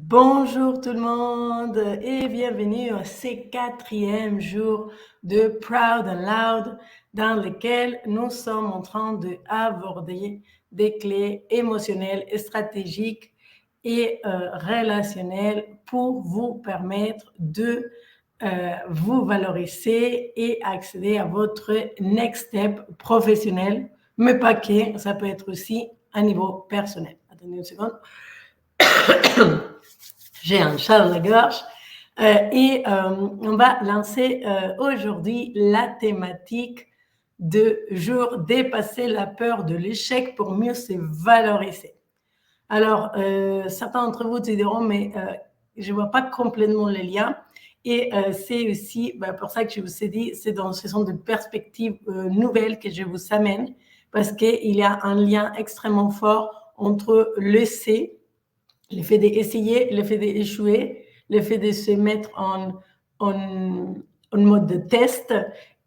Bonjour tout le monde et bienvenue à ce 4e jour de Proud and Loud dans lequel nous sommes en train d'aborder des clés émotionnelles, stratégiques et relationnelles pour vous permettre de vous valoriser et accéder à votre next step professionnel, mais pas que, ça peut être aussi à niveau personnel. Attendez une seconde. J'ai un chat dans la gorge. On va lancer aujourd'hui la thématique de jour dépasser la peur de l'échec pour mieux se valoriser. Alors, certains d'entre vous te diront, mais je ne vois pas complètement les liens. Et c'est aussi pour ça que je vous ai dit, ce sont des perspectives nouvelles que je vous amène, parce qu'il y a un lien extrêmement fort entre le C, le fait d'essayer, le fait d'échouer, le fait de se mettre en mode de test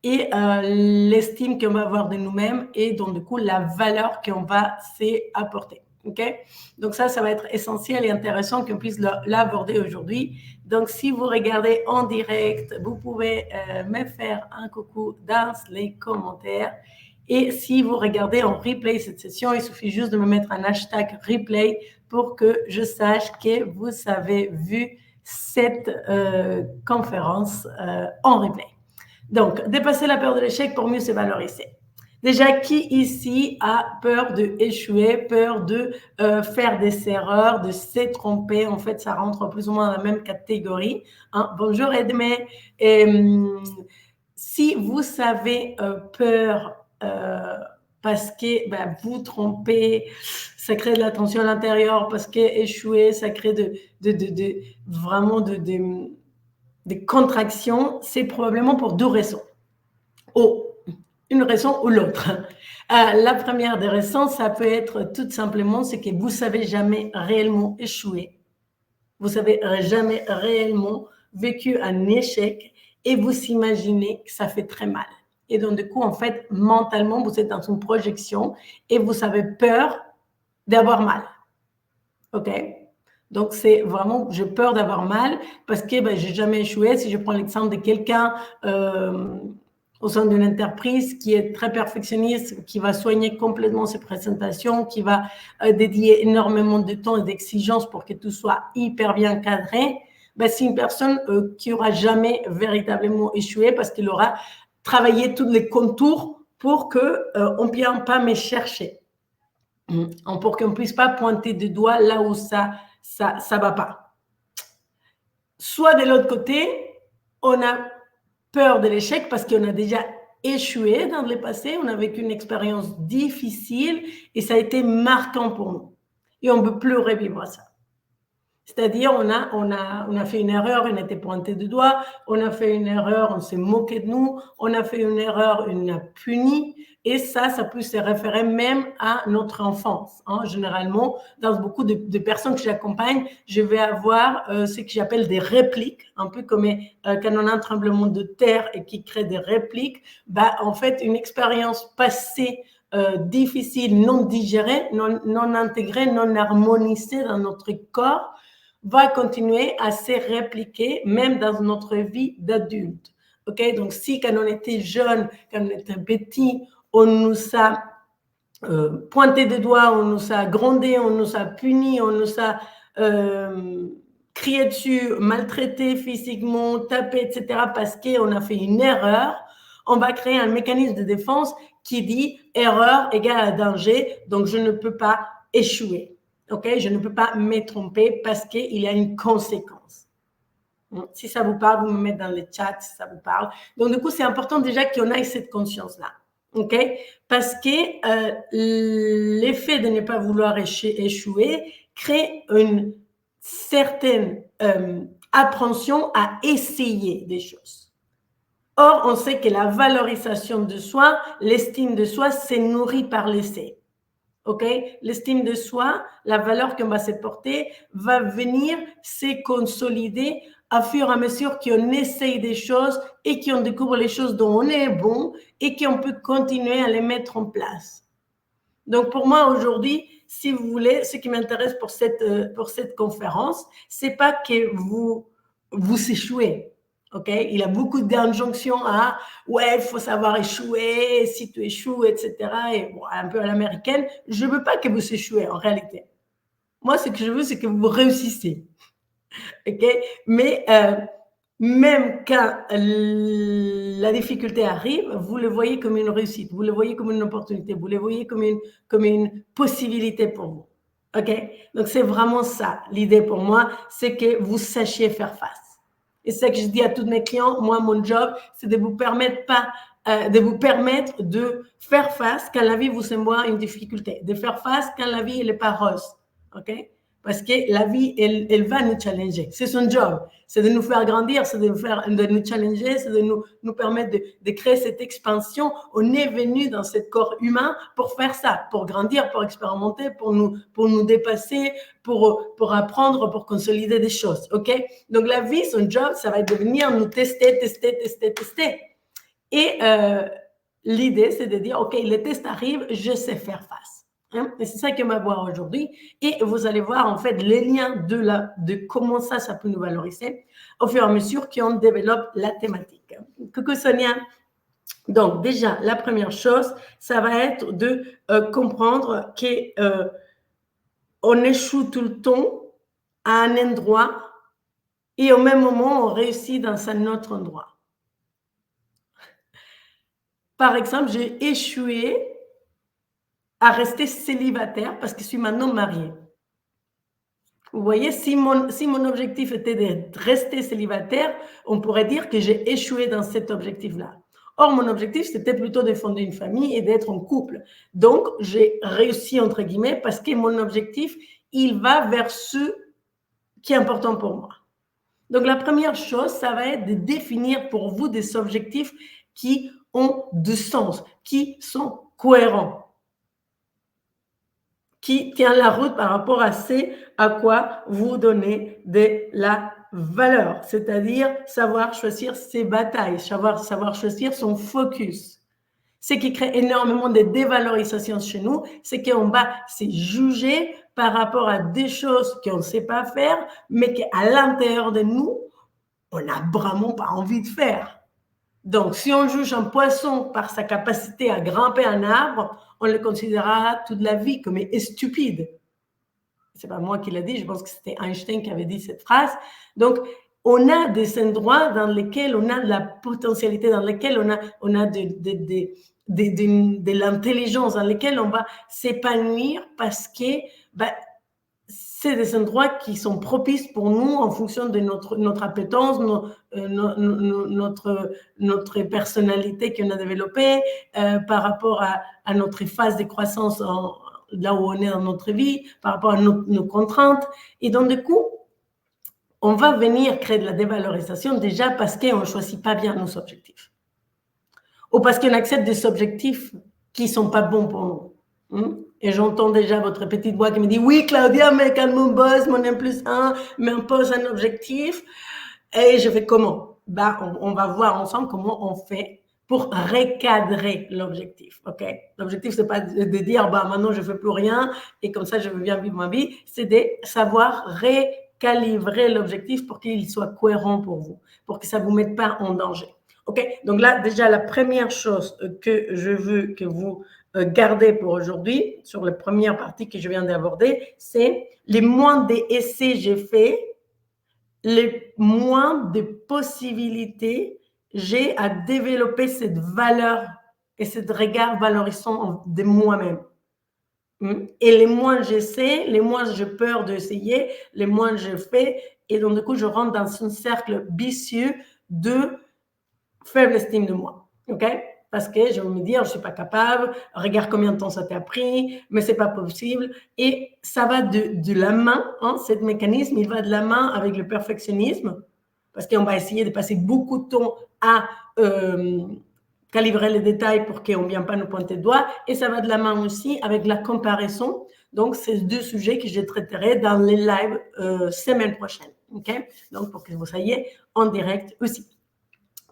et l'estime qu'on va avoir de nous-mêmes et donc du coup la valeur qu'on va s'apporter. Okay? Donc ça va être essentiel et intéressant qu'on puisse l'aborder aujourd'hui. Donc si vous regardez en direct, vous pouvez me faire un coucou dans les commentaires. Et si vous regardez en replay cette session, il suffit juste de me mettre un hashtag replay pour que je sache que vous avez vu cette conférence en replay. Donc, dépasser la peur de l'échec pour mieux se valoriser. Déjà, qui ici a peur d'échouer, peur de faire des erreurs, de se tromper? En fait, ça rentre plus ou moins dans la même catégorie. Hein? Bonjour Edmé. Si vous avez peur parce que vous trompez, ça crée de la tension à l'intérieur, parce qu'échouer, ça crée vraiment des contractions, c'est probablement pour deux raisons. Une raison ou l'autre. La première des raisons, ça peut être tout simplement, c'est que vous savez jamais réellement échouer. Vous avez jamais réellement vécu un échec et vous imaginez que ça fait très mal. Et donc, du coup, en fait, mentalement, vous êtes dans une projection et vous avez peur d'avoir mal. OK? Donc, c'est vraiment, j'ai peur d'avoir mal parce que j'ai jamais échoué. Si je prends l'exemple de quelqu'un au sein d'une entreprise qui est très perfectionniste, qui va soigner complètement ses présentations, qui va dédier énormément de temps et d'exigence pour que tout soit hyper bien cadré, c'est une personne qui n'aura jamais véritablement échoué parce qu'il aura travaillé tous les contours pour qu'on ne vienne pas me chercher. Pour qu'on ne puisse pas pointer du doigt là où ça va pas. Soit de l'autre côté, on a peur de l'échec parce qu'on a déjà échoué dans le passé, on a vécu une expérience difficile et ça a été marquant pour nous. Et on ne peut plus revivre ça. C'est-à-dire, on a fait une erreur, on a été pointé du doigt, on a fait une erreur, on s'est moqué de nous, on a fait une erreur, on a puni, et ça peut se référer même à notre enfance. Hein. Généralement, dans beaucoup de personnes que j'accompagne, je vais avoir ce que j'appelle des répliques, un peu comme quand on a un tremblement de terre et qui crée des répliques, en fait, une expérience passée difficile, non digérée, non intégrée, non harmonisée dans notre corps, va continuer à se répliquer même dans notre vie d'adulte. Okay? Donc, si quand on était jeune, quand on était petit, on nous a pointé des doigts, on nous a grondé, on nous a puni, on nous a crié dessus, maltraité physiquement, tapé, etc., parce qu'on a fait une erreur, on va créer un mécanisme de défense qui dit erreur égale à danger, donc je ne peux pas échouer. Okay? Je ne peux pas me tromper parce qu'il y a une conséquence. Si ça vous parle, vous me mettez dans le chat si ça vous parle. Donc, du coup, c'est important déjà qu'on ait cette conscience-là. Okay? Parce que l'effet de ne pas vouloir échouer crée une certaine appréhension à essayer des choses. Or, on sait que la valorisation de soi, l'estime de soi, c'est nourri par l'essai. Okay? L'estime de soi, la valeur qu'on va se porter, va venir se consolider à fur et à mesure qu'on essaye des choses et qu'on découvre les choses dont on est bon et qu'on peut continuer à les mettre en place. Donc, pour moi, aujourd'hui, si vous voulez, ce qui m'intéresse pour cette conférence, c'est pas que vous échouez. OK? Il y a beaucoup d'injonctions à ouais, il faut savoir échouer, si tu échoues, etc. Et bon, un peu à l'américaine. Je veux pas que vous échouez en réalité. Moi, ce que je veux, c'est que vous réussissez. OK? Mais même quand la difficulté arrive, vous le voyez comme une réussite, vous le voyez comme une opportunité, vous le voyez comme une possibilité pour vous. OK? Donc, c'est vraiment ça. L'idée pour moi, c'est que vous sachiez faire face. Et c'est ce que je dis à tous mes clients. Moi, mon job, c'est de vous permettre de faire face quand la vie vous envoie une difficulté, de faire face quand la vie n'est pas rose. OK? Parce que la vie, elle va nous challenger. C'est son job. C'est de nous faire grandir, c'est de nous challenger, c'est de nous permettre de créer cette expansion. On est venu dans ce corps humain pour faire ça, pour grandir, pour expérimenter, pour nous dépasser, pour apprendre, pour consolider des choses. OK? Donc, la vie, son job, ça va être de venir nous tester. Et l'idée, c'est de dire, OK, le test arrive, je sais faire face. Hein? Et c'est ça qu'on va voir aujourd'hui. Et vous allez voir, en fait, les liens de comment ça peut nous valoriser au fur et à mesure qu'on développe la thématique. Coucou Sonia. Donc, déjà, la première chose, ça va être de comprendre qu'on échoue tout le temps à un endroit et au même moment, on réussit dans un autre endroit. Par exemple, j'ai échoué à rester célibataire parce que je suis maintenant mariée. Vous voyez, si mon objectif était de rester célibataire, on pourrait dire que j'ai échoué dans cet objectif-là. Or, mon objectif, c'était plutôt de fonder une famille et d'être en couple. Donc, j'ai réussi, entre guillemets, parce que mon objectif, il va vers ce qui est important pour moi. Donc, la première chose, ça va être de définir pour vous des objectifs qui ont du sens, qui sont cohérents, qui tient la route par rapport à ce à quoi vous donnez de la valeur, c'est-à-dire savoir choisir ses batailles, savoir choisir son focus. Ce qui crée énormément de dévalorisation chez nous, c'est qu'on va se juger par rapport à des choses qu'on ne sait pas faire, mais qu'à l'intérieur de nous, on n'a vraiment pas envie de faire. Donc, si on juge un poisson par sa capacité à grimper un arbre, on le considérera toute la vie comme stupide. C'est pas moi qui l'ai dit, je pense que c'était Einstein qui avait dit cette phrase. Donc, on a des endroits dans lesquels on a de la potentialité, dans lesquels on a de l'intelligence, dans lesquels on va s'épanouir parce que c'est des endroits qui sont propices pour nous en fonction de notre appétence, notre personnalité qu'on a développée par rapport à notre phase de croissance là où on est dans notre vie, par rapport à nos contraintes. Et donc, du coup, on va venir créer de la dévalorisation déjà parce qu'on ne choisit pas bien nos objectifs. Ou parce qu'on accepte des objectifs qui ne sont pas bons pour nous. Et j'entends déjà votre petite voix qui me dit « Oui, Claudia, mais quand mon boss, mon N+1, m'impose un objectif, et je fais comment ?» On va voir ensemble comment on fait pour recadrer l'objectif. Okay? L'objectif, ce n'est pas de dire « Maintenant, je ne fais plus rien et comme ça, je veux bien vivre ma vie. » C'est de savoir recalibrer l'objectif pour qu'il soit cohérent pour vous, pour que ça ne vous mette pas en danger. Okay? Donc là, déjà, la première chose que je veux que vous gardez pour aujourd'hui, sur la première partie que je viens d'aborder, c'est les moins d'essais j'ai fait, les moins de possibilités j'ai à développer cette valeur et ce regard valorisant de moi-même. Et les moins j'essaie, les moins j'ai peur d'essayer, les moins je fais, et donc du coup, je rentre dans un cercle vicieux de faible estime de moi. OK? Parce que je vais me dire, je ne suis pas capable, regarde combien de temps ça t'a pris, mais ce n'est pas possible. Et ça va de la main, ce mécanisme, il va de la main avec le perfectionnisme, parce qu'on va essayer de passer beaucoup de temps à calibrer les détails pour qu'on ne vienne pas nous pointer le doigt. Et ça va de la main aussi avec la comparaison. Donc, c'est deux sujets que je traiterai dans les lives semaine prochaine. OK? Donc, pour que vous soyez en direct aussi.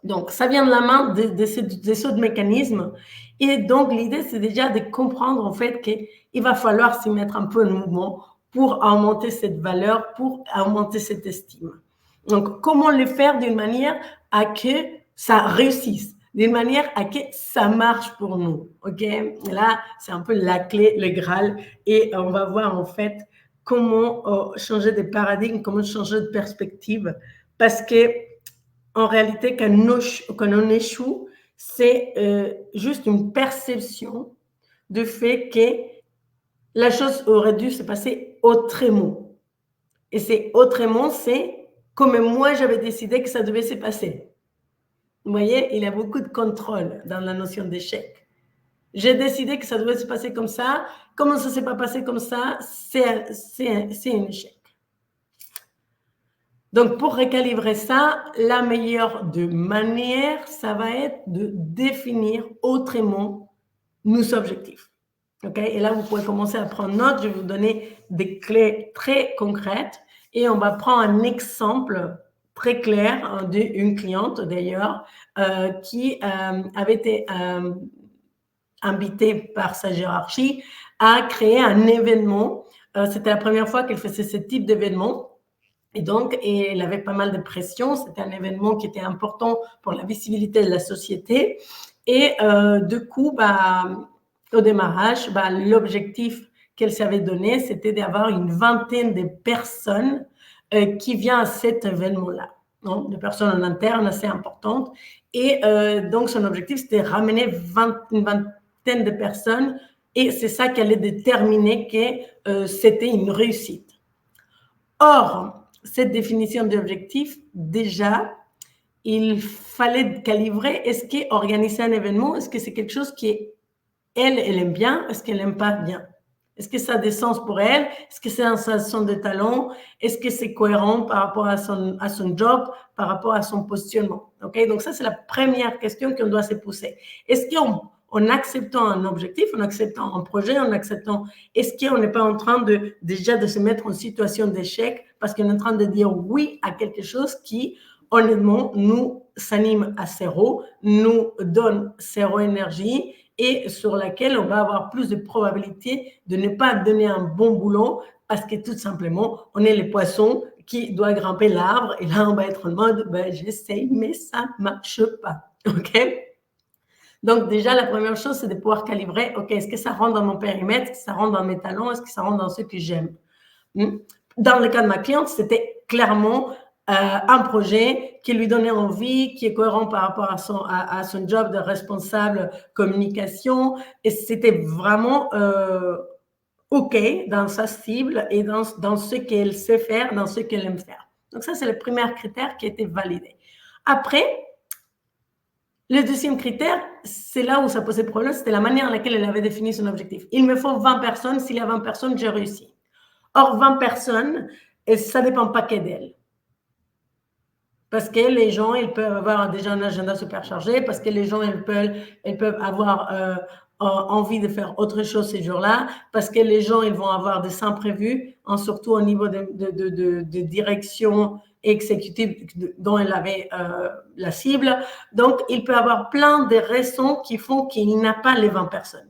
Donc, ça vient de la main de ces autres mécanismes. Et donc, l'idée, c'est déjà de comprendre en fait qu'il va falloir s'y mettre un peu en mouvement pour augmenter cette valeur, pour augmenter cette estime. Donc, comment le faire d'une manière à que ça réussisse, d'une manière à que ça marche pour nous. OK? Là, c'est un peu la clé, le Graal. Et on va voir en fait comment changer de paradigme, comment changer de perspective. Parce que en réalité, quand on échoue, c'est juste une perception du fait que la chose aurait dû se passer autrement. Et c'est autrement, c'est comme moi j'avais décidé que ça devait se passer. Vous voyez, il y a beaucoup de contrôle dans la notion d'échec. J'ai décidé que ça devait se passer comme ça. Comment ça ne s'est pas passé comme ça, c'est un échec. Donc, pour recalibrer ça, la meilleure de manière, ça va être de définir autrement nos objectifs. Okay? Et là, vous pouvez commencer à prendre note. Je vais vous donner des clés très concrètes et on va prendre un exemple très clair d'une cliente d'ailleurs qui avait été invitée par sa hiérarchie à créer un événement. C'était la première fois qu'elle faisait ce type d'événement. Et donc, elle avait pas mal de pression. C'était un événement qui était important pour la visibilité de la société. Et du coup, au démarrage, l'objectif qu'elle s'avait donné, c'était d'avoir une vingtaine de personnes qui viennent à cet événement-là. De personnes en interne assez importantes. Et donc, son objectif, c'était de ramener une vingtaine de personnes. Et c'est ça qui allait déterminer que c'était une réussite. Or, cette définition d'objectif, déjà, il fallait calibrer, est-ce qu'organiser un événement, est-ce que c'est quelque chose elle aime bien, est-ce qu'elle n'aime pas bien? Est-ce que ça a des sens pour elle? Est-ce que c'est un son de talent? Est-ce que c'est cohérent par rapport à son job, par rapport à son positionnement? Okay? Donc ça, c'est la première question qu'on doit se poser. Est-ce qu'en acceptant un objectif, en acceptant un projet, en acceptant, est-ce qu'on n'est pas en train déjà de se mettre en situation d'échec parce qu'on est en train de dire oui à quelque chose qui, honnêtement, nous s'anime à zéro, nous donne zéro énergie et sur laquelle on va avoir plus de probabilité de ne pas donner un bon boulot parce que tout simplement, on est les poissons qui doivent grimper l'arbre et là, on va être en mode, j'essaye, mais ça ne marche pas. OK? Donc, déjà, la première chose, c'est de pouvoir calibrer, OK, est-ce que ça rentre dans mon périmètre, est-ce que ça rentre dans mes talents, est-ce que ça rentre dans ce que j'aime? Dans le cas de ma cliente, c'était clairement un projet qui lui donnait envie, qui est cohérent par rapport à son job de responsable communication. Et c'était vraiment OK dans sa cible et dans ce qu'elle sait faire, dans ce qu'elle aime faire. Donc ça, c'est le premier critère qui a été validé. Après, le deuxième critère, c'est là où ça posait problème, c'était la manière en laquelle elle avait défini son objectif. Il me faut 20 personnes, s'il y a 20 personnes, j'ai réussi. Or, 20 personnes, et ça ne dépend pas que d'elle. Parce que les gens, ils peuvent avoir déjà un agenda super chargé, parce que les gens, ils peuvent avoir envie de faire autre chose ces jours-là, parce que les gens, ils vont avoir des imprévus, surtout au niveau de direction exécutive dont elle avait la cible. Donc, il peut y avoir plein de raisons qui font qu'il n'a pas les 20 personnes.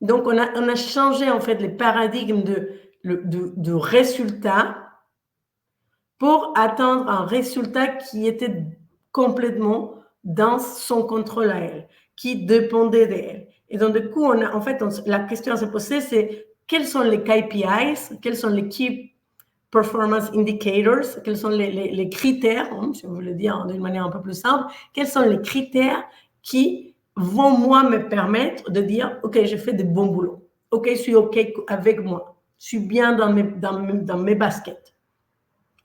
Donc, on a changé en fait les paradigmes de résultat pour atteindre un résultat qui était complètement dans son contrôle à elle, qui dépendait d'elle. Et donc, du coup, la question à se poser, c'est quels sont les KPIs, quels sont les Key Performance Indicators, quels sont les critères, si vous voulez dire d'une manière un peu plus simple, quels sont les critères qui vont, moi, me permettre de dire, OK, j'ai fait de bons boulots. OK, je suis OK avec moi. Je suis bien dans mes baskets.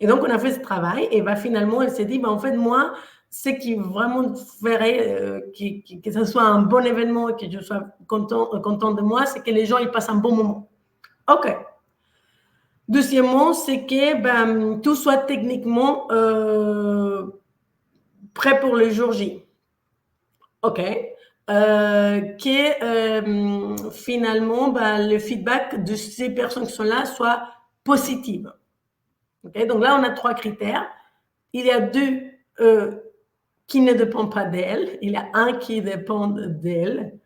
Et donc, on a fait ce travail et finalement, elle s'est dit, en fait, moi, ce qui vraiment ferait que ce soit un bon événement et que je sois content de moi, c'est que les gens, ils passent un bon moment. OK. Deuxièmement, c'est que tout soit techniquement prêt pour le jour J. OK. Que finalement, le feedback de ces personnes qui sont là soit positif. Okay? Donc là, on a 3 critères. il y a deux qui ne dépendent pas d'elle. Il y a un qui dépend d'elle.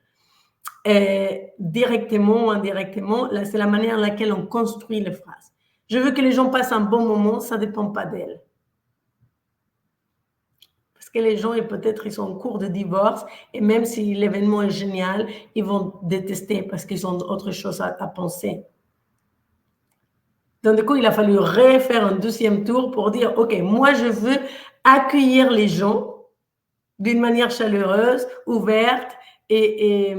Directement ou indirectement, c'est la manière en laquelle on construit les phrases. Je veux que les gens passent un bon moment, ça ne dépend pas d'elle. Parce que les gens, peut-être, ils sont en cours de divorce, et même si l'événement est génial, ils vont détester parce qu'ils ont autre chose à penser. Donc, du coup, il a fallu refaire un deuxième tour pour dire, OK, moi, je veux accueillir les gens d'une manière chaleureuse, ouverte, et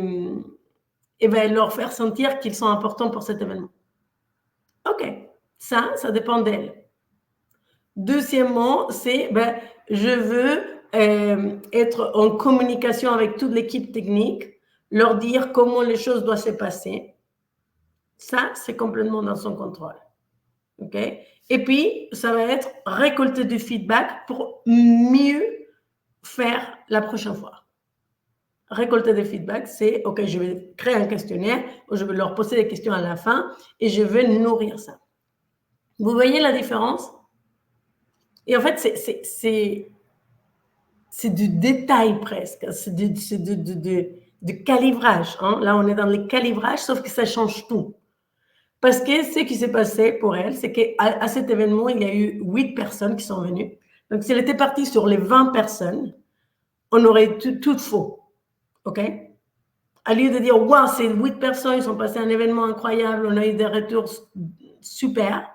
ben, leur faire sentir qu'ils sont importants pour cet événement. OK, ça dépend d'elle. Deuxièmement, c'est, ben, je veux être en communication avec toute l'équipe technique, leur dire comment les choses doivent se passer. Ça, c'est complètement dans son contrôle. OK? Et puis, ça va être récolter du feedback pour mieux faire la prochaine fois. Récolter des feedbacks, c'est, OK, je vais créer un questionnaire, où je vais leur poser des questions à la fin, et je vais nourrir ça. Vous voyez la différence? Et en fait, c'est du détail presque, c'est du calibrage. Hein? Là, on est dans le calibrage, sauf que ça change tout. Parce que ce qui s'est passé pour elle, c'est qu'à cet événement, il y a eu 8 personnes qui sont venues. Donc, si elle était partie sur les 20 personnes, on aurait tout faux. OK? À lieu de dire, wow, c'est 8 personnes, ils ont passé un événement incroyable, on a eu des retours super,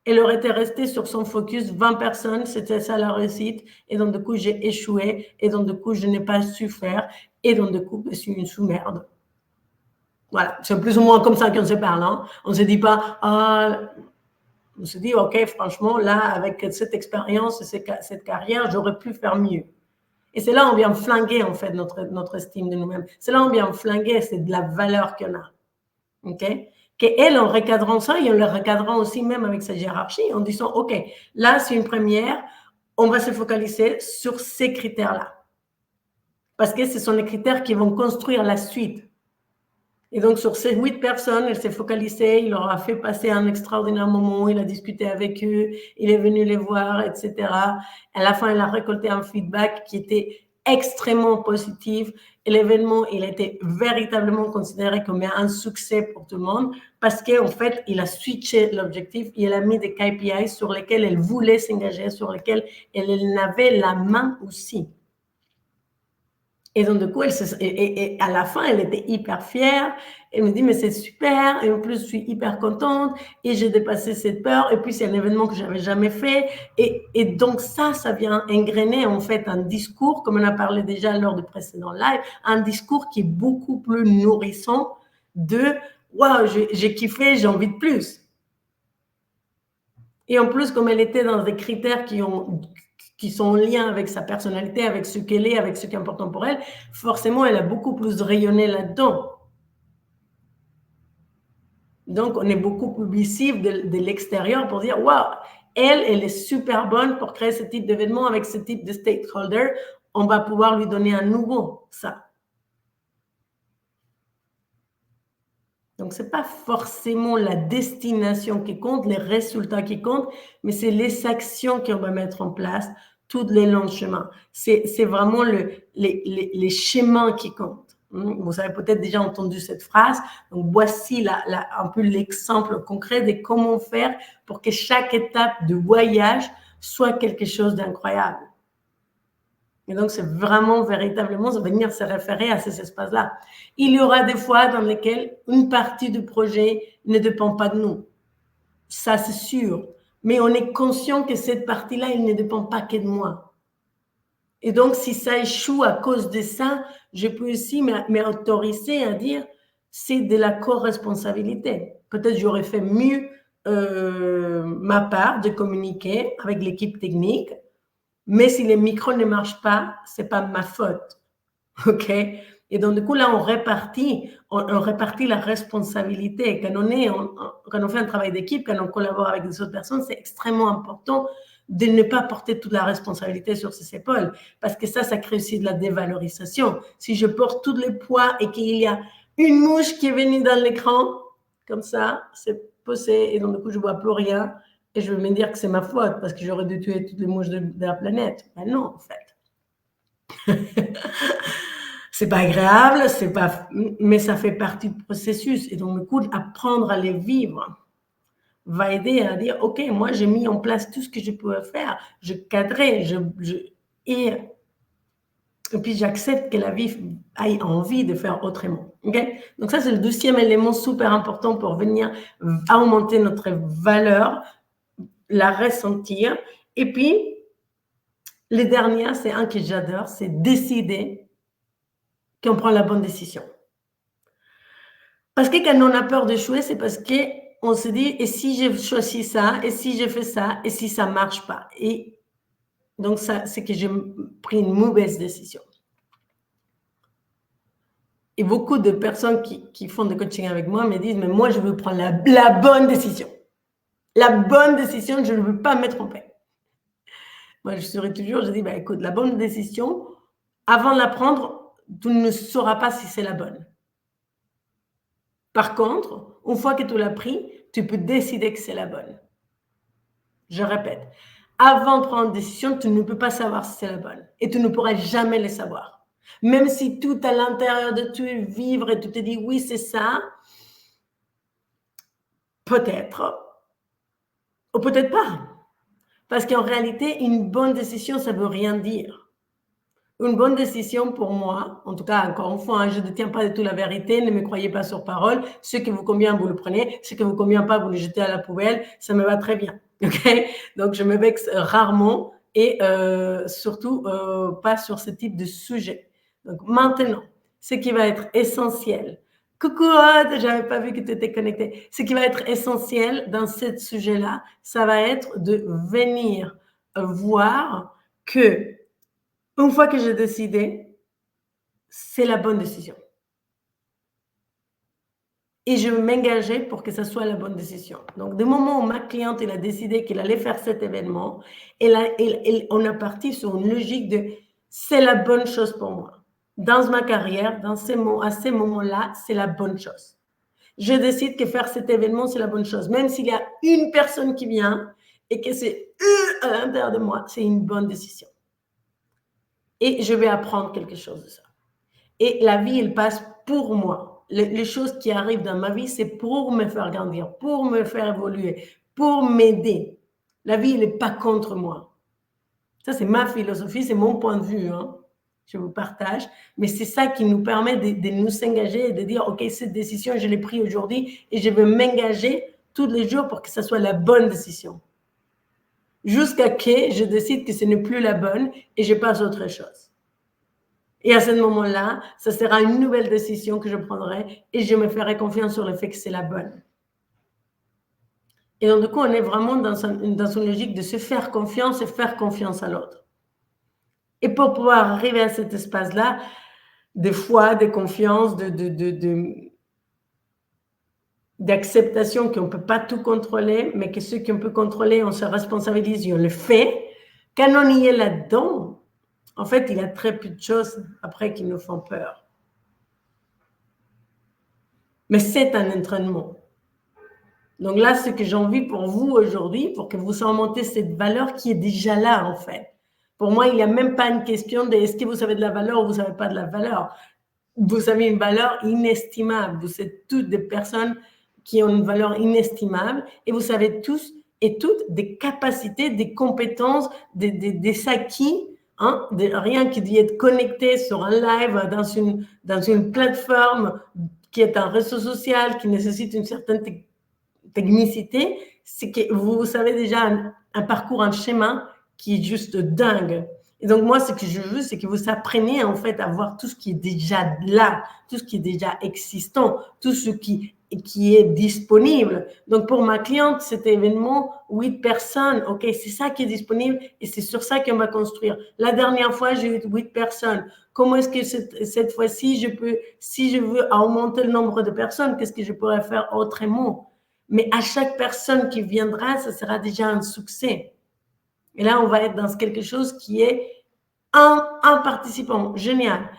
elle aurait été restée sur son focus, 20 personnes, c'était ça la réussite, et donc du coup, j'ai échoué, et donc du coup, je n'ai pas su faire, et donc du coup, je suis une sous-merde. Voilà, c'est plus ou moins comme ça qu'on se parle. Hein. On ne se dit pas, on se dit, OK, franchement, là, avec cette expérience, cette carrière, j'aurais pu faire mieux. Et c'est là où on vient flinguer, en fait, notre estime de nous-mêmes. C'est là où on vient flinguer, c'est de la valeur qu'on a. OK? Qu'elle, en recadrant ça, et en le recadrant aussi même avec sa hiérarchie, en disant, OK, là, c'est une première, on va se focaliser sur ces critères-là. Parce que ce sont les critères qui vont construire la suite. Et donc, sur ces 8 personnes, elle s'est focalisée, il leur a fait passer un extraordinaire moment, il a discuté avec eux, il est venu les voir, etc. À la fin, elle a récolté un feedback qui était extrêmement positif. Et l'événement, il a été véritablement considéré comme un succès pour tout le monde parce qu'en fait, il a switché l'objectif et il a mis des KPI sur lesquels elle voulait s'engager, sur lesquels elle avait la main aussi. Et donc, du coup, et à la fin, elle était hyper fière. Elle me dit, mais c'est super. Et en plus, je suis hyper contente. Et j'ai dépassé cette peur. Et puis, c'est un événement que je n'avais jamais fait. Et donc, ça vient engrainer, en fait, un discours, comme on a parlé déjà lors du précédent live, un discours qui est beaucoup plus nourrissant de, waouh, j'ai kiffé, j'ai envie de plus. Et en plus, comme elle était dans des critères qui sont en lien avec sa personnalité, avec ce qu'elle est, avec ce qui est important pour elle, forcément, elle a beaucoup plus rayonné là-dedans. Donc, on est beaucoup plus visible de l'extérieur pour dire, waouh, elle est super bonne pour créer ce type d'événement avec ce type de stakeholder. On va pouvoir lui donner à nouveau ça. Donc, ce n'est pas forcément la destination qui compte, les résultats qui comptent, mais c'est les actions qu'on va mettre en place tout le long du chemin. C'est vraiment les chemins qui comptent. Vous avez peut-être déjà entendu cette phrase. Donc, voici un peu l'exemple concret de comment faire pour que chaque étape de voyage soit quelque chose d'incroyable. Et donc, c'est vraiment, véritablement, venir se référer à ces espaces-là. Il y aura des fois dans lesquels une partie du projet ne dépend pas de nous. Ça, c'est sûr. Mais on est conscient que cette partie-là, elle ne dépend pas que de moi. Et donc, si ça échoue à cause de ça, je peux aussi m'autoriser à dire c'est de la co-responsabilité. Peut-être j'aurais fait mieux ma part de communiquer avec l'équipe technique, mais si les micros ne marchent pas, ce n'est pas ma faute. OK? Et donc, du coup, là, on répartit la responsabilité. Quand on fait un travail d'équipe, quand on collabore avec des autres personnes, c'est extrêmement important de ne pas porter toute la responsabilité sur ses épaules, parce que ça crée aussi de la dévalorisation. Si je porte tous les poids et qu'il y a une mouche qui est venue dans l'écran, comme ça, c'est posé, et donc, du coup, je ne vois plus rien, Et je vais me dire que c'est ma faute parce que j'aurais dû tuer toutes les mouches de la planète. Ben non, en fait. C'est pas agréable, c'est pas, mais ça fait partie du processus. Et donc, du coup, apprendre à les vivre va aider à dire, OK, moi, j'ai mis en place tout ce que je pouvais faire. Je cadrais, et puis j'accepte que la vie ait envie de faire autrement. Okay? Donc ça, c'est le 12e élément super important pour venir augmenter notre valeur, la ressentir. Et puis, les dernières, c'est un que j'adore, c'est décider qu'on prend la bonne décision. Parce que quand on a peur d'échouer, c'est parce qu'on se dit, et si je choisis ça, et si je fais ça, et si ça ne marche pas. Et donc, ça, c'est que j'ai pris une mauvaise décision. Et beaucoup de personnes qui font des coaching avec moi me disent, mais moi, je veux prendre la bonne décision. La bonne décision, je ne veux pas me tromper. Moi, je serai toujours, je dis, bah, écoute, la bonne décision, avant de la prendre, tu ne sauras pas si c'est la bonne. Par contre, une fois que tu l'as pris, tu peux décider que c'est la bonne. Je répète, avant de prendre une décision, tu ne peux pas savoir si c'est la bonne. Et tu ne pourras jamais le savoir. Même si tout à l'intérieur de toi vivre et tu te dis, oui, c'est ça, peut-être, ou peut-être pas. Parce qu'en réalité, une bonne décision, ça ne veut rien dire. Une bonne décision pour moi, en tout cas, encore une fois, je ne détiens pas du tout la vérité, ne me croyez pas sur parole. Ce qui vous convient, vous le prenez. Ce qui ne vous convient pas, vous le jetez à la poubelle. Ça me va très bien. Okay? Donc, je me vexe rarement et surtout pas sur ce type de sujet. Donc, maintenant, ce qui va être essentiel. Coucou, je n'avais pas vu que tu étais connecté. Ce qui va être essentiel dans ce sujet-là, ça va être de venir voir que une fois que j'ai décidé, c'est la bonne décision. Et je vais m'engager pour que ce soit la bonne décision. Donc, du moment où ma cliente elle a décidé qu'elle allait faire cet événement, on a parti sur une logique de c'est la bonne chose pour moi. Dans ma carrière, à ces moments-là, c'est la bonne chose. Je décide que faire cet événement, c'est la bonne chose. Même s'il y a une personne qui vient et que c'est à l'intérieur de moi, c'est une bonne décision. Et je vais apprendre quelque chose de ça. Et la vie, elle passe pour moi. Les choses qui arrivent dans ma vie, c'est pour me faire grandir, pour me faire évoluer, pour m'aider. La vie, elle n'est pas contre moi. Ça, c'est ma philosophie, c'est mon point de vue. Hein. Je vous partage. Mais c'est ça qui nous permet de nous engager et de dire, OK, cette décision, je l'ai prise aujourd'hui et je vais m'engager tous les jours pour que ce soit la bonne décision. Jusqu'à que je décide que ce n'est plus la bonne et je passe à autre chose. Et à ce moment-là, ce sera une nouvelle décision que je prendrai et je me ferai confiance sur le fait que c'est la bonne. Et donc, du coup, on est vraiment dans une logique de se faire confiance et faire confiance à l'autre. Et pour pouvoir arriver à cet espace-là, des foi, de confiance, d'acceptation qu'on ne peut pas tout contrôler, mais que ce qu'on peut contrôler, on se responsabilise et on le fait. Quand on y est là-dedans, en fait, il y a très peu de choses après qui nous font peur. Mais c'est un entraînement. Donc là, ce que j'ai envie pour vous aujourd'hui, pour que vous surmontez cette valeur qui est déjà là, en fait. Pour moi, il n'y a même pas une question de est-ce que vous avez de la valeur ou vous n'avez pas de la valeur. Vous avez une valeur inestimable. Vous êtes toutes des personnes qui ont une valeur inestimable et vous savez tous et toutes des capacités, des compétences, des acquis. Hein, rien que d'y être connecté sur un live, dans une plateforme qui est un réseau social, qui nécessite une certaine technicité, c'est que vous savez déjà un parcours, un schéma qui est juste dingue. Et donc, moi, ce que je veux, c'est que vous appreniez en fait à voir tout ce qui est déjà là, tout ce qui est déjà existant, tout ce qui est disponible. Donc, pour ma cliente, cet événement, 8 personnes, OK, c'est ça qui est disponible et c'est sur ça qu'on va construire. La dernière fois, j'ai eu 8 personnes. Comment est-ce que cette fois-ci, si je veux augmenter le nombre de personnes, qu'est-ce que je pourrais faire autrement? Mais à chaque personne qui viendra, ça sera déjà un succès. Et là, on va être dans quelque chose qui est un participant, génial.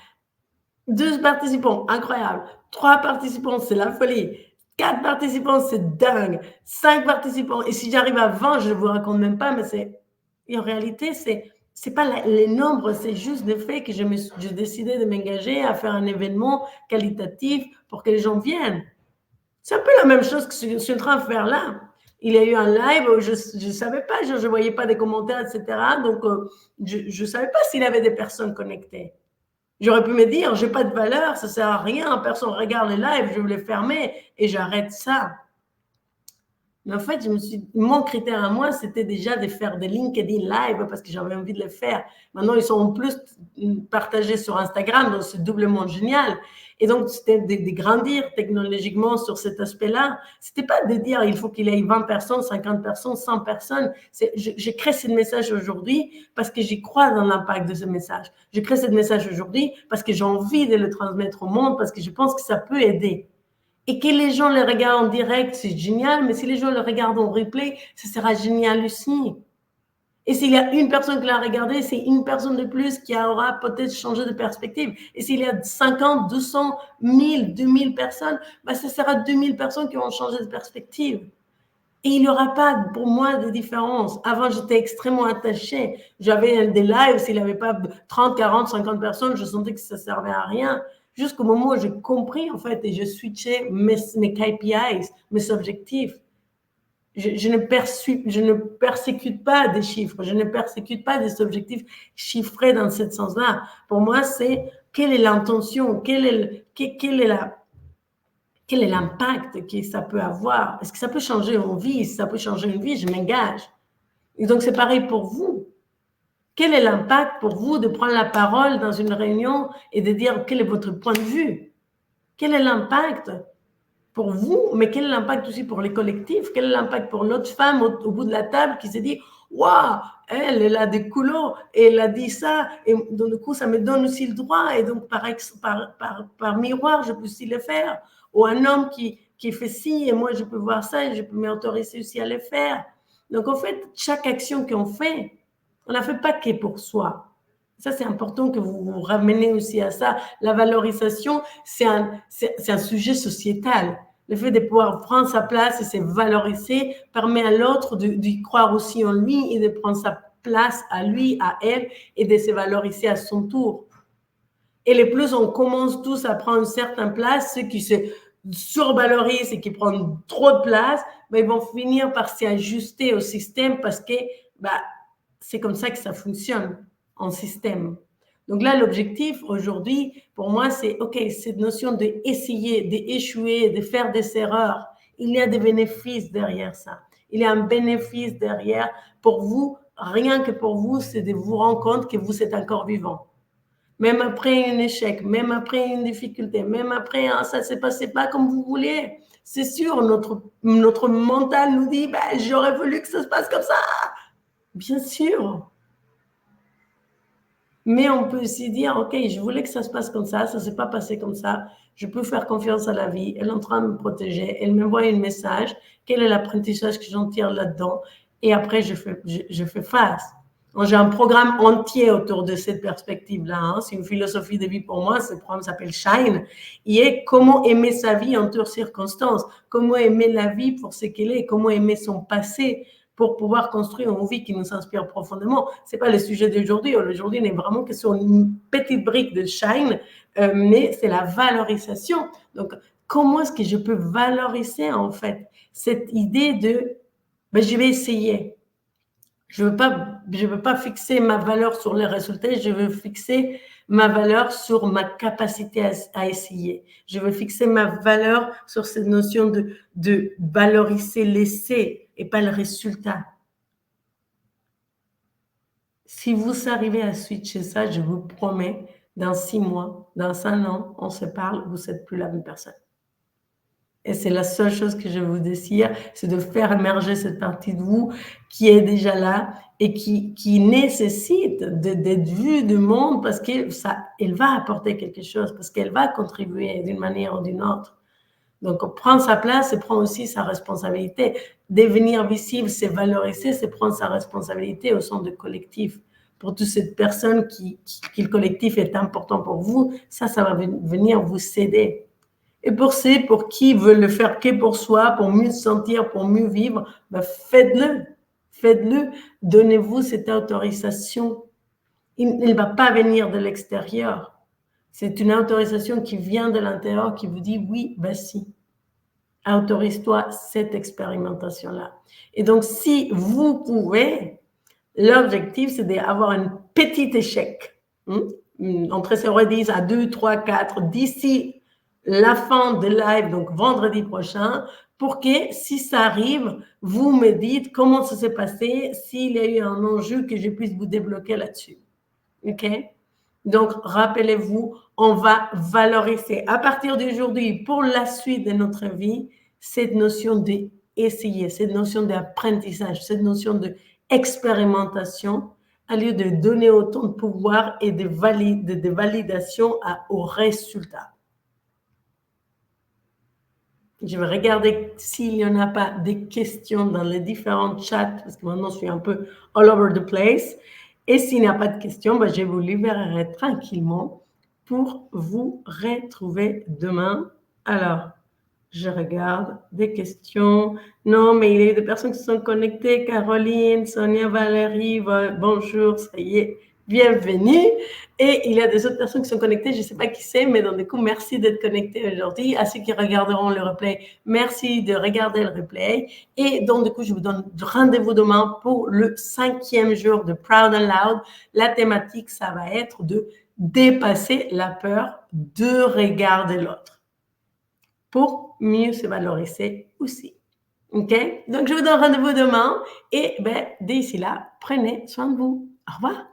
2 participants, incroyable. 3 participants, c'est la folie. 4 participants, c'est dingue. 5 participants. Et si j'arrive à 20, je ne vous raconte même pas, mais c'est. Et en réalité, c'est pas les nombres, c'est juste le fait que j'ai décidé de m'engager à faire un événement qualitatif pour que les gens viennent. C'est un peu la même chose que ce que je suis en train de faire là. Il y a eu un live où je ne savais pas, je ne voyais pas des commentaires, etc. Donc, je ne savais pas s'il y avait des personnes connectées. J'aurais pu me dire, j'ai pas de valeur, ça sert à rien, personne regarde les lives, je vais les fermer et j'arrête ça. Mais en fait, mon critère à moi, c'était déjà de faire des LinkedIn live parce que j'avais envie de les faire. Maintenant, ils sont en plus partagés sur Instagram, donc c'est doublement génial. Et donc, c'était de grandir technologiquement sur cet aspect-là. C'était pas de dire, il faut qu'il y ait 20 personnes, 50 personnes, 100 personnes. Je crée ce message aujourd'hui parce que j'y crois dans l'impact de ce message. Je crée ce message aujourd'hui parce que j'ai envie de le transmettre au monde, parce que je pense que ça peut aider. Et que les gens le regardent en direct, c'est génial, mais si les gens le regardent en replay, ça sera génial aussi. Et s'il y a une personne qui l'a regardé, c'est une personne de plus qui aura peut-être changé de perspective. Et s'il y a 50, 200, 1000, 2000 personnes, bah ça sera 2000 personnes qui vont changer de perspective. Et il n'y aura pas, pour moi, de différence. Avant, j'étais extrêmement attachée. J'avais des lives, s'il n'y avait pas 30, 40, 50 personnes, je sentais que ça ne servait à rien. Jusqu'au moment où j'ai compris, en fait, et je switchais mes KPIs, mes objectifs. Je ne persécute pas des chiffres, je ne persécute pas des objectifs chiffrés dans ce sens-là. Pour moi, c'est quelle est l'intention, quelle est l'impact que ça peut avoir? Est-ce que ça peut changer une vie? Si ça peut changer une vie, je m'engage. Et donc, c'est pareil pour vous. Quel est l'impact pour vous de prendre la parole dans une réunion et de dire quel est votre point de vue? Quel est l'impact pour vous, mais quel est l'impact aussi pour les collectifs? Quel est l'impact pour l'autre femme au bout de la table qui se dit « Waouh, elle a des coulots et elle a dit ça, et donc du coup, ça me donne aussi le droit, et donc par miroir, je peux aussi le faire. » Ou un homme qui fait ci, et moi, je peux voir ça, et je peux m'autoriser aussi à le faire. Donc, en fait, chaque action qu'on fait, on ne la fait pas que pour soi. Ça, c'est important que vous vous ramenez aussi à ça. La valorisation, c'est un sujet sociétal. Le fait de pouvoir prendre sa place et se valoriser permet à l'autre d'y croire aussi en lui et de prendre sa place à lui, à elle, et de se valoriser à son tour. Et les plus on commence tous à prendre une certaine place, ceux qui se survalorisent et qui prennent trop de place, ben, ils vont finir par s'y ajuster au système parce que c'est comme ça que ça fonctionne en système. Donc là, l'objectif aujourd'hui, pour moi, c'est, OK, cette notion d'essayer, d'échouer, de faire des erreurs, il y a des bénéfices derrière ça. Il y a un bénéfice derrière pour vous, rien que pour vous, c'est de vous rendre compte que vous êtes encore vivant. Même après un échec, même après une difficulté, même après ça ne s'est passé pas comme vous voulez. C'est sûr, notre mental nous dit, j'aurais voulu que ça se passe comme ça. Bien sûr. Mais on peut aussi dire, OK, je voulais que ça se passe comme ça ne s'est pas passé comme ça. Je peux faire confiance à la vie. Elle est en train de me protéger. Elle m'envoie un message. Quel est l'apprentissage que j'en tire là-dedans? Et après, je fais face. J'ai un programme entier autour de cette perspective-là. Hein. C'est une philosophie de vie pour moi. Ce programme s'appelle Shine. Il est comment aimer sa vie en toutes circonstances. Comment aimer la vie pour ce qu'elle est. Comment aimer son passé pour pouvoir construire une vie qui nous inspire profondément. Ce n'est pas le sujet d'aujourd'hui. Aujourd'hui, on est vraiment que sur une petite brique de Shine, mais c'est la valorisation. Donc, comment est-ce que je peux valoriser, en fait, cette idée de je vais essayer. Je veux pas fixer ma valeur sur les résultats, je veux fixer ma valeur sur ma capacité à essayer. Je veux fixer ma valeur sur cette notion de valoriser l'essai et pas le résultat. Si vous arrivez à switcher ça, je vous promets, dans 6 mois, dans 1 an, on se parle, vous n'êtes plus la même personne. Et c'est la seule chose que je vous désire, c'est de faire émerger cette partie de vous qui est déjà là et qui nécessite d'être vue du monde parce qu'elle va apporter quelque chose, parce qu'elle va contribuer d'une manière ou d'une autre. Donc, prendre sa place et prendre aussi sa responsabilité. Devenir visible, c'est valoriser, c'est prendre sa responsabilité au sein du collectif. Pour toutes ces personnes qui le collectif est important pour vous, ça va venir vous céder. Et pour qui veulent le faire que pour soi, pour mieux se sentir, pour mieux vivre, ben faites-le. Faites-le. Donnez-vous cette autorisation. Il ne va pas venir de l'extérieur. C'est une autorisation qui vient de l'intérieur qui vous dit oui, vas-y. Autorise-toi cette expérimentation-là. Et donc, si vous pouvez, l'objectif, c'est d'avoir un petit échec. Entre 10 à 2, 3, 4, d'ici la fin de live, donc vendredi prochain, pour que si ça arrive, vous me dites comment ça s'est passé, s'il y a eu un enjeu que je puisse vous débloquer là-dessus. OK? Donc, rappelez-vous, on va valoriser à partir d'aujourd'hui, pour la suite de notre vie, cette notion d'essayer, cette notion d'apprentissage, cette notion d'expérimentation, au lieu de donner autant de pouvoir et de validation aux résultats. Je vais regarder s'il n'y en a pas des questions dans les différents chats, parce que maintenant je suis un peu all over the place. Et s'il n'y a pas de questions, ben, je vous libérerai tranquillement pour vous retrouver demain. Alors, je regarde des questions. Non, mais il y a des personnes qui sont connectées. Caroline, Sonia, Valérie, bonjour, ça y est, bienvenue. Et il y a des autres personnes qui sont connectées, je ne sais pas qui c'est, mais donc du coup, merci d'être connectés aujourd'hui. À ceux qui regarderont le replay, merci de regarder le replay. Et donc du coup, je vous donne rendez-vous demain pour le 5e jour de Proud and Loud. La thématique, ça va être de dépasser la peur de regarder l'autre pour mieux se valoriser aussi. OK? Donc, je vous donne rendez-vous demain et d'ici là, prenez soin de vous. Au revoir.